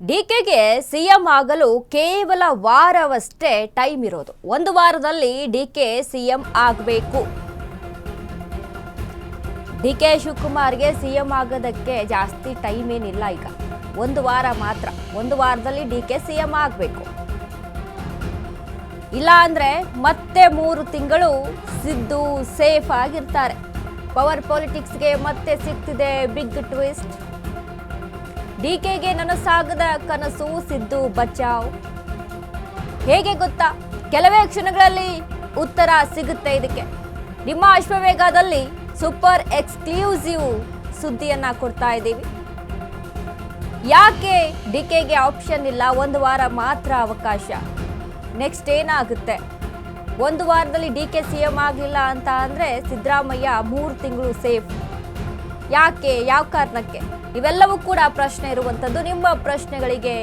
ಡಿಕೆಗೆ CM ಆಗಲು ಕೇವಲ ವಾರವಷ್ಟೇ time ಇರೋದು. ಒಂದು ವಾರದಲ್ಲಿ ಡಿಕೆ ಸಿಎಂ ಆಗಬೇಕು. ಡಿಕೆ ಶಿವಕುಮಾರ್ಗೆ ಸಿಎಂ ಆಗೋದಕ್ಕೆ ಜಾಸ್ತಿ ಟೈಮ್ ಏನಿಲ್ಲ. ಈಗ ಒಂದು ವಾರ ಮಾತ್ರ. ಒಂದು ವಾರದಲ್ಲಿ ಡಿಕೆ ಸಿಎಂ ಆಗಬೇಕು. ಇಲ್ಲ ಅಂದ್ರೆ ಮತ್ತೆ 3 ತಿಂಗಳು ಸಿದ್ದು ಸೇಫ್ ಆಗಿರ್ತಾರೆ. ಪವರ್ ಪಾಲಿಟಿಕ್ಸ್ಗೆ ಮತ್ತೆ ಸಿಗ್ತಿದೆ ಬಿಗ್ ಟ್ವಿಸ್ಟ್. ಡಿಕೆಗೆ ನನಸಾಗದ ಕನಸು, ಸಿದ್ದು ಬಚಾವ್. ಹೇಗೆ ಗೊತ್ತಾ? ಕೆಲವೇ ಕ್ಷಣಗಳಲ್ಲಿ ಉತ್ತರ ಸಿಗುತ್ತೆ ಇದಕ್ಕೆ. ನಿಮ್ಮ ಅಶ್ವವೇಗದಲ್ಲಿ ಸೂಪರ್ ಎಕ್ಸ್ಕ್ಲೂಸಿವ್ ಸುದ್ದಿಯನ್ನ ಕೊಡ್ತಾ ಇದ್ದೀವಿ. ಯಾಕೆ ಡಿಕೆಗೆ ಆಪ್ಷನ್ ಇಲ್ಲ? ಒಂದು ವಾರ ಮಾತ್ರ ಅವಕಾಶ. ನೆಕ್ಸ್ಟ್ ಏನಾಗುತ್ತೆ? ಒಂದು ವಾರದಲ್ಲಿ ಡಿಕೆ ಸಿಎಂ ಆಗಲಿಲ್ಲ ಅಂತ ಅಂದ್ರೆ ಸಿದ್ದರಾಮಯ್ಯ 3 ತಿಂಗಳು ಸೇಫ್. ಯಾಕೆ? ಯಾವ ಕಾರಣಕ್ಕೆ? ಇವೆಲ್ಲವೂ ಕೂಡ ಪ್ರಶ್ನೆ ಇರುವಂಥದ್ದು. ನಿಮ್ಮ ಪ್ರಶ್ನೆಗಳಿಗೆ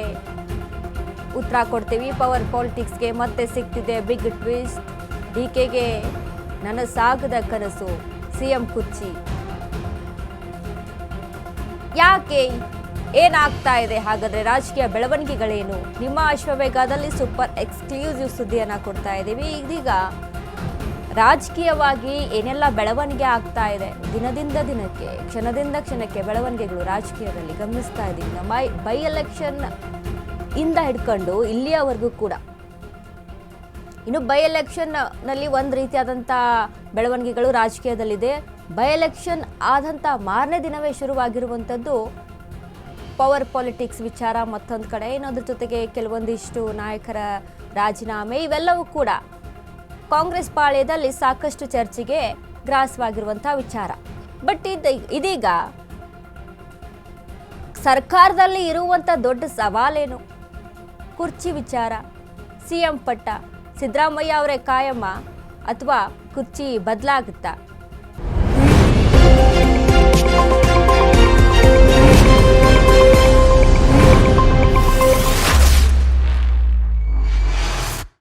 ಉತ್ತರ ಕೊಡ್ತೀವಿ. ಪವರ್ ಪಾಲಿಟಿಕ್ಸ್ಗೆ ಮತ್ತೆ ಸಿಗ್ತಿದೆ ಬಿಗ್ ಟ್ವಿಸ್ಟ್. ಡಿಕೆಗೆ ನನಸಾಗದ ಕನಸು, ಸಿಎಂ ಕುರ್ಚಿ. ಯಾಕೆ? ಏನಾಗ್ತಾ ಇದೆ ಹಾಗಾದ್ರೆ? ರಾಜಕೀಯ ಬೆಳವಣಿಗೆಗಳೇನು? ನಿಮ್ಮ ಅಶ್ವವೇಗದಲ್ಲಿ ಸೂಪರ್ ಎಕ್ಸ್ಕ್ಲೂಸಿವ್ ಸುದ್ದಿಯನ್ನ ಕೊಡ್ತಾ ಇದ್ದೀವಿ. ಇದೀಗ ರಾಜಕೀಯವಾಗಿ ಏನೆಲ್ಲ ಬೆಳವಣಿಗೆ ಆಗ್ತಾ ಇದೆ, ದಿನದಿಂದ ದಿನಕ್ಕೆ, ಕ್ಷಣದಿಂದ ಕ್ಷಣಕ್ಕೆ ಬೆಳವಣಿಗೆಗಳು ರಾಜಕೀಯದಲ್ಲಿ ಗಮನಿಸ್ತಾ ಇದ್ದೀವಿ. ನಮ್ಮ ಬೈ ಎಲೆಕ್ಷನ್ ಇಂದ ಹಿಡ್ಕೊಂಡು ಇಲ್ಲಿಯವರೆಗೂ ಕೂಡ. ಇನ್ನು ಬೈ ಎಲೆಕ್ಷನ್ ನಲ್ಲಿ ಒಂದು ರೀತಿಯಾದಂಥ ಬೆಳವಣಿಗೆಗಳು ರಾಜಕೀಯದಲ್ಲಿದೆ. ಬೈ ಎಲೆಕ್ಷನ್ ಆದಂಥ ಮಾರನೇ ದಿನವೇ ಶುರುವಾಗಿರುವಂಥದ್ದು ಪವರ್ ಪಾಲಿಟಿಕ್ಸ್ ವಿಚಾರ ಮತ್ತೊಂದು ಕಡೆ. ಇನ್ನೊಂದ್ರ ಜೊತೆಗೆ ಕೆಲವೊಂದಿಷ್ಟು ನಾಯಕರ ರಾಜೀನಾಮೆ, ಇವೆಲ್ಲವೂ ಕೂಡ ಕಾಂಗ್ರೆಸ್ ಪಾಳ್ಯದಲ್ಲಿ ಸಾಕಷ್ಟು ಚರ್ಚೆಗೆ ಗ್ರಾಸವಾಗಿರುವಂಥ ವಿಚಾರ. ಬಟ್ ಇದೀಗ ಸರ್ಕಾರದಲ್ಲಿ ಇರುವಂಥ ದೊಡ್ಡ ಸವಾಲೇನು? ಕುರ್ಚಿ ವಿಚಾರ, ಸಿಎಂ ಪಟ್ಟ. ಸಿದ್ದರಾಮಯ್ಯ ಅವರೇ ಕಾಯಮ್ಮ ಅಥವಾ ಕುರ್ಚಿ ಬದಲಾಗುತ್ತಾ?